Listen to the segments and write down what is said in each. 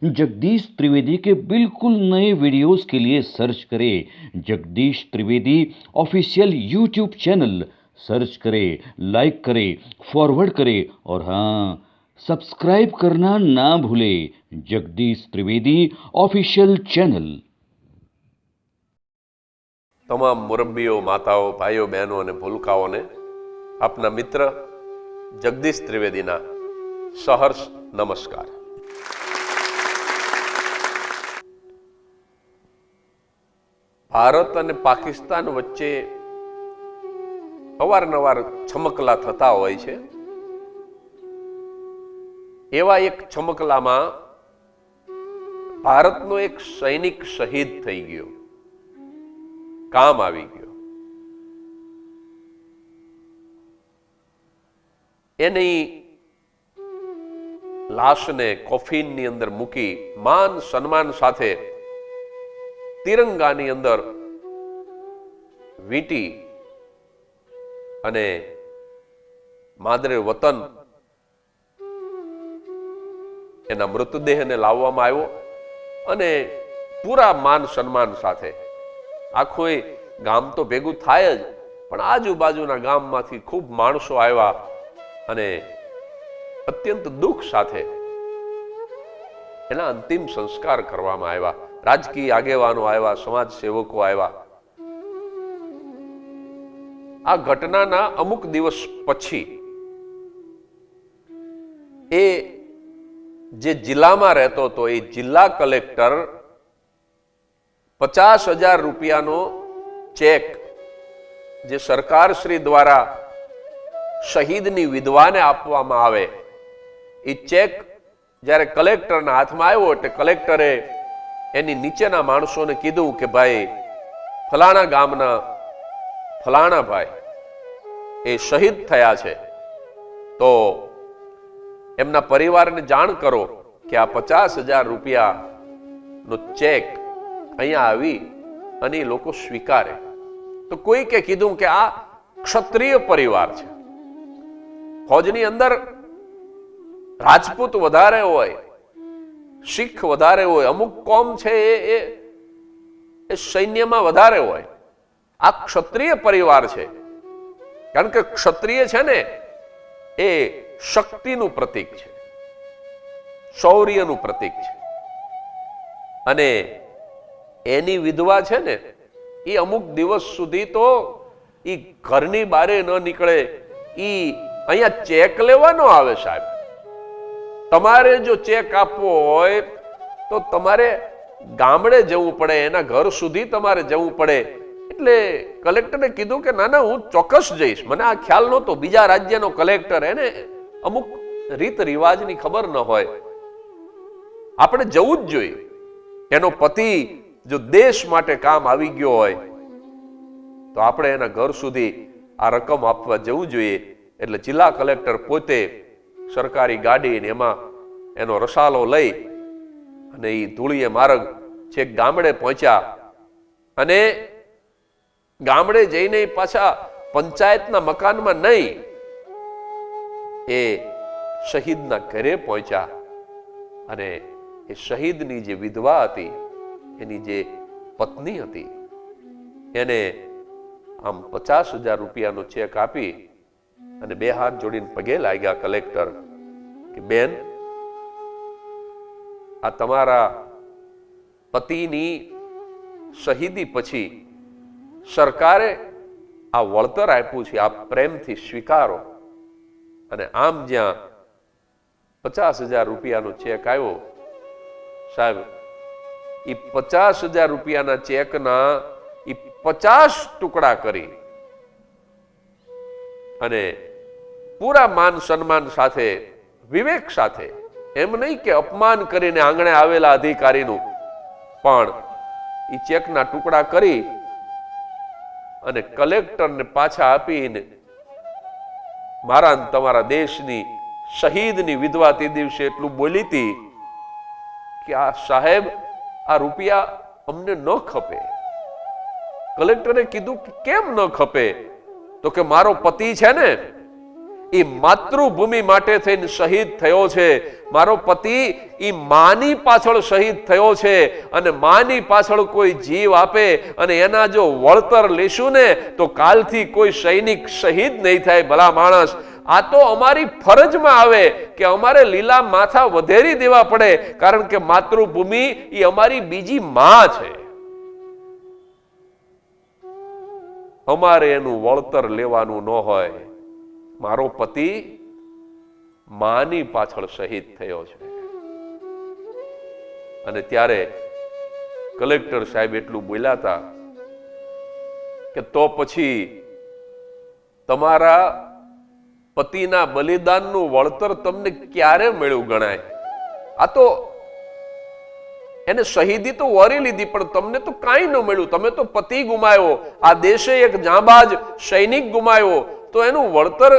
जगदीश त्रिवेदी के बिल्कुल नए वीडियोस के लिए सर्च करें Jagdish Trivedi official YouTube channel. Search करें, लाइक करें, फॉरवर्ड करें और हाँ, सब्सक्राइब करना ना भूलें। Jagdish Trivedi official channel. તમામ મુરબ્બીઓ, માતાઓ, ભાઈઓ, બહેનો અને ભૂલકાઓને આપના મિત્ર જગદીશ ત્રિવેદીના સહર્ષ નમસ્કાર। ભારત અને પાકિસ્તાન વચ્ચે અવારનવાર છમકલા થતા હોય છે। એવા એક છમકલામાં ભારતનો એક સૈનિક શહીદ થઈ ગયો, કામ આવી ગયો। એની લાશને કોફીનની અંદર મૂકી માન સન્માન સાથે તિરંગાની અંદર વીંટી અને માદરે વતન એના મૃતદેહને લાવવામાં આવ્યો અને પૂરા માન સન્માન સાથે આખું ગામ તો ભેગું થાય જ, પણ આજુબાજુના ગામમાંથી ખૂબ માણસો આવ્યા અને અત્યંત દુઃખ સાથે એના અંતિમ સંસ્કાર કરવામાં આવ્યા। રાજકીય આગેવાનો આવ્યા, સમાજ સેવકો આવ્યા। આ ઘટનાના અમુક દિવસ પછી એ જે જિલ્લામાં રહેતો હતો એ જિલ્લા કલેક્ટર 50,000 રૂપિયાનો ચેક જે સરકાર શ્રી દ્વારા શહીદની વિધવાને આપવામાં આવે એ ચેક જ્યારે કલેક્ટરના હાથમાં આવ્યો એટલે કલેક્ટરે એની નીચેના માણસોને કીધું કે ભાઈ ફલાણા ગામના ફલાણા ભાઈ એ શહીદ થયા છે, તો એમના પરિવારને જાણ કરો કે આ 50,000 રૂપિયાનો ચેક અહીંયા આવી અને એ લોકો સ્વીકારે। તો કોઈકે કીધું કે આ ક્ષત્રિય પરિવાર છે, ફૌજની અંદર રાજપૂત વધારે હોય, શીખ વધારે હોય, અમુક કોમ છે એ સૈન્યમાં વધારે હોય, આ ક્ષત્રિય પરિવાર છે। કારણ કે ક્ષત્રિય છે ને એ શક્તિનું પ્રતીક છે, શૌર્યનું પ્રતીક છે, અને એની વિધવા છે ને એ અમુક દિવસ સુધી તો એ ઘરની બારે ન નીકળે, એ અહીંયા ચેક લેવા ન આવે સાહેબ। તમારે જો ચેક આપવો હોય તો તમારે ગામડે જવું પડે, એના ઘર સુધી તમારે જવું પડે। એટલે કલેક્ટરે કીધું કે ના ના, હું ચોક્કસ જઈશ, મને આ ખ્યાલ નહોતો, બીજા રાજ્યનો કલેક્ટર, એને અમુક રીત રિવાજની ખબર ન હોય, આપણે જવું જ જોઈએ। એનો પતિ જો દેશ માટે કામ આવી ગયો હોય તો આપણે એના ઘર સુધી આ રકમ આપવા જવું જોઈએ। એટલે જિલ્લા કલેક્ટર પોતે સરકારી ગાડી ને એમાં એનો રસાલો લઈ અને એ ધૂળીએ માર્ગ છેક ગામડે પહોંચ્યા અને ગામડે જઈને પાછા પંચાયતના મકાનમાં નહીં, એ શહીદના ઘરે પહોંચ્યા અને એ શહીદની જે વિધવા હતી, એની જે પત્ની હતી, એને આમ 50,000 રૂપિયાનો ચેક આપી અને બે હાથ જોડીને પગે લાગ્યા કલેક્ટર કે બેન, આ તમારા પતિની શહીદી પછી સરકારે આ વળતર આપ્યું છે, આ પ્રેમથી સ્વીકારો। અને આમ જ્યાં 50,000 રૂપિયાનો ચેક આવ્યો સાહેબ, એ 50,000 રૂપિયાના ચેકના એ 50 ટુકડા કરી અને પૂરા માન સન્માન સાથે, વિવેક સાથે, એમ નહીં કે અપમાન કરીને આંગણે આવેલા અધિકારીનું, પણ એ ચેકના ટુકડા કરી અને કલેક્ટરને પાછા આપીને મારા તમારા દેશની શહીદની વિધવા તે દિવસે એટલું બોલી હતી કે આ સાહેબ, આ રૂપિયા અમને ન ખપે। કલેક્ટરે કીધું કે કેમ ન ખપે? તો કે મારો પતિ છે ને એ માતૃભૂમિ માટે થઈને શહીદ થયો છે. મારો પતિ એ માની પાછળ શહીદ થયો છે, અને માની પાછળ કોઈ જીવ આપે અને એના જો વળતર લેશું ને તો કાલથી કોઈ સૈનિક શહીદ નહીં થાય. ભલા માણસ, આ તો અમારી ફરજમાં આવે કે અમારે લીલા માથા વધેરી દેવા પડે, કારણ કે માતૃભૂમિ એ અમારી બીજી માં છે. અમારે એનું વળતર લેવાનું ન હોય. મારો પતિ માની પાછળ શહીદ થયો છે. અને ત્યારે કલેક્ટર સાહેબ એટલું બોલ્યા હતા કે તો પછી તમારા પતિના બલિદાનનું વળતર તમને ક્યારે મળ્યું ગણાય? આ તો એને શહીદી તો વરી લીધી, પણ તમને તો કાંઈ ન મળ્યું. તમે તો પતિ ગુમાયો, આ દેશે એક જાંબાજ સૈનિક ગુમાયો, તો એનું વળતર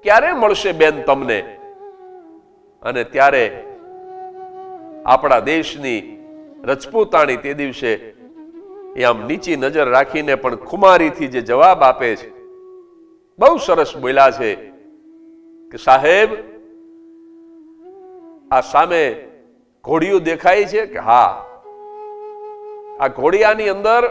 ક્યારે મળશે બેન તમને? અને ત્યારે આપણા દેશની રજપૂતાણી તે દિવસે એ આમ નીચી નજર રાખીને પણ ખુમારીથી જે જવાબ આપે છે, બહુ સરસ બોલ્યા છે કે સાહેબ, આ સામે ઘોડિયું દેખાય છે કે હા, આ ઘોડિયાની અંદર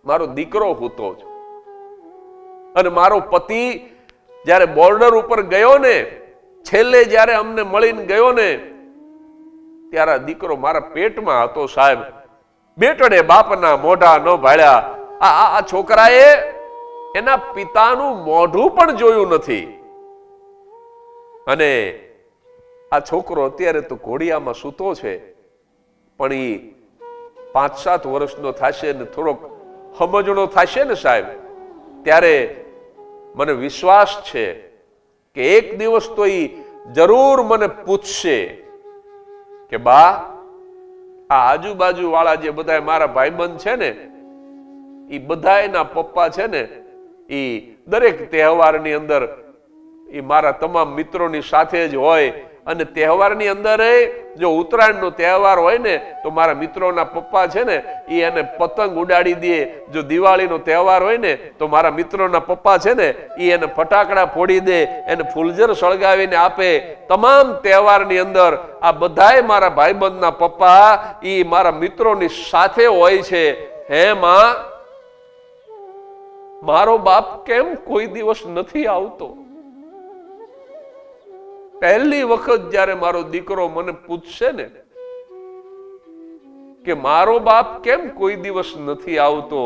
મારો દીકરો હૂતો છે, અને મારો પતિ જ્યારે બોર્ડર ઉપર ગયો ને, છેલ્લે જ્યારે અમને મળીને ગયો ને, ત્યારે આ દીકરો મારા પેટમાં હતો સાહેબ. બેટડે બાપના મોઢા ન ભાળ્યા. આ છોકરાએ એના પિતાનું મોઢું પણ જોયું નથી. અને આ છોકરો અત્યારે તો ઘોડિયામાં સૂતો છે, પણ એ 5-7 વર્ષનો થશે ને થોડોક સમજણો થશે ને સાહેબ, ત્યારે મને વિશ્વાસ છે કે એક દિવસ તો એ જરૂર મને પૂછશે કે બા, આ આજુબાજુ વાળા જે બધા મારા ભાઈબંધ છે ને, એ બધાયના પપ્પા છે ને, એ દરેક તહેવારની અંદર એ મારા તમામ મિત્રોની સાથે જ હોય. અને તહેવારની અંદર જો ઉત્તરાયણનો તહેવાર હોય ને તો મારા મિત્રોના પપ્પા છે ને એ એને પતંગ ઉડાડી દે. જો દિવાળીનો તહેવાર હોય ને તો મારા મિત્રોના પપ્પા છે ને એ એને ફટાકડા ફોડી દે, એને ફૂલઝર સળગાવીને આપે. તમામ તહેવારની અંદર આ બધાય મારા ભાઈબંધના પપ્પા એ મારા મિત્રોની સાથે હોય છે. હે માં, મારો બાપ કેમ કોઈ દિવસ નથી આવતો? પહેલી વખત જ્યારે મારો દીકરો મને પૂછશે ને કે મારો બાપ કેમ કોઈ દિવસ નથી આવતો,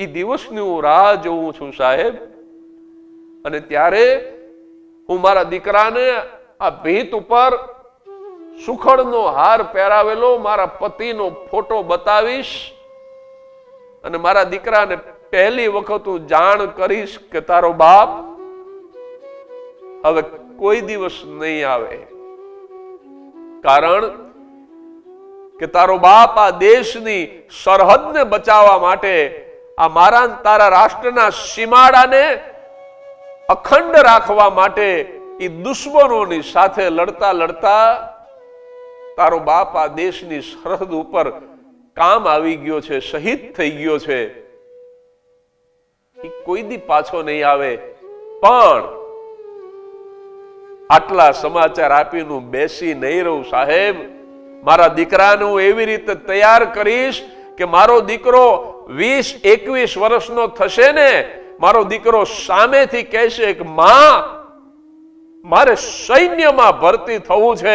એ દિવસની હું રાહ જોઉં છું સાહેબ. અને ત્યારે હું મારા દીકરાને આ ભીત ઉપર સુખડનો હાર પહેરાવેલો મારા પતિનો ફોટો બતાવીશ, અને મારા દીકરાને પહેલી વખત હું જાણ કરીશ કે તારો બાપ હવે કોઈ દિવસ નહીં આવે, કારણ કે તારો બાપ આ દેશની સરહદને બચાવવા માટે, આ મારા તારા રાષ્ટ્રના સીમાડાને અખંડ રાખવા માટે એ દુશ્મનોની સાથે લડતા લડતા તારો બાપ આ દેશની સરહદ ઉપર કામ આવી ગયો છે, શહીદ થઈ ગયો છે. એ કોઈ દી પાછો નહીં આવે. પણ આટલા સમાચાર આપીને હું બેસી નહીં રહું સાહેબ. મારા દીકરાને હું એવી રીતે તૈયાર કરીશ કે મારો દીકરો 20-21 વર્ષનો થશે ને, મારો દીકરો સામેથી કહેશે કે માં, મારે સૈન્યમાં ભરતી થવું છે,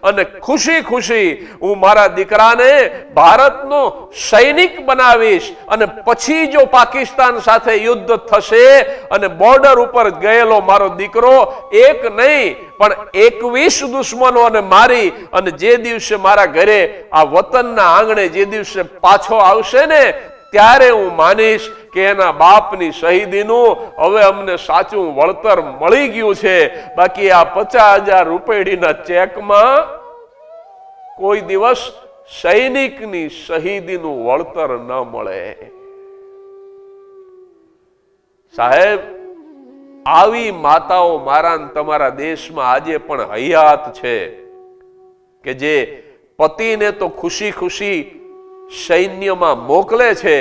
અને ખુશી ખુશી હું મારા દીકરાને ભારતનો સૈનિક બનાવીશ. અને પછી જો પાકિસ્તાન સાથે યુદ્ધ થશે અને બોર્ડર ઉપર ગયેલો મારો દીકરો એક નહીં પણ 21 દુશ્મનોને મારી અને જે દિવસે મારા ઘરે આ વતનના આંગણે જે દિવસે પાછો આવશે ને, ત્યારે હું માનીશ કે એના બાપની શહીદીનું હવે અમને સાચું વળતર મળી ગયું છે. બાકી આ 50,000 રૂપિયાના ચેકમાં કોઈ દિવસ સૈનિકની શહીદીનું વળતર ન મળે. સાહેબ, આવી માતાઓ મારા તમારા દેશમાં આજે પણ હયાત છે કે જે પતિને તો ખુશી ખુશી સૈન્યમાં મોકલે છે,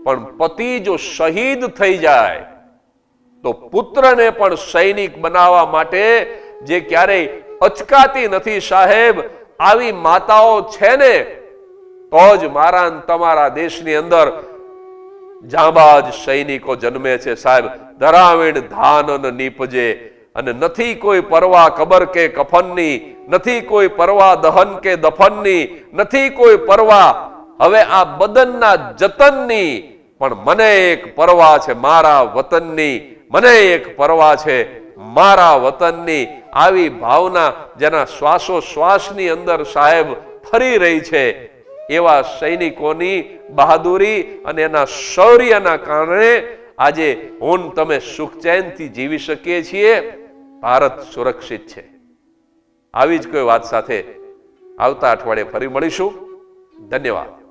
પણ પતિ જો શહીદ થઈ જાય તો પુત્રને પણ સૈનિક બનાવવા માટે જે ક્યારેય અચકાતી નથી સાહેબ, આવી માતાઓ છે ને, તો જ મારા ને તમારા દેશની અંદર જાંબાજ સૈનિકો જન્મે છે સાહેબ. ધરાવીણ ધાનન નીપજે, અને નથી કોઈ પરવા કબર કે કફનની, નથી કોઈ પરવા દહન કે દફનની, નથી કોઈ પરવા હવે આ બદનના જતનની, પણ મને એક પરવા છે મારા વતનની, મને એક પરવા છે મારા વતનની. આવી ભાવના જેના શ્વાસોશ્વાસની અંદર સાહેબ ફરી રહી છે, એવા સૈનિકોની બહાદુરી અને એના શૌર્યના કારણે આજે હું તમે સુખ ચેનથી જીવી શકીએ છીએ. ભારત સુરક્ષિત છે. આવી જ કોઈ વાત સાથે આવતા અઠવાડિયે ફરી મળીશું. ધન્યવાદ.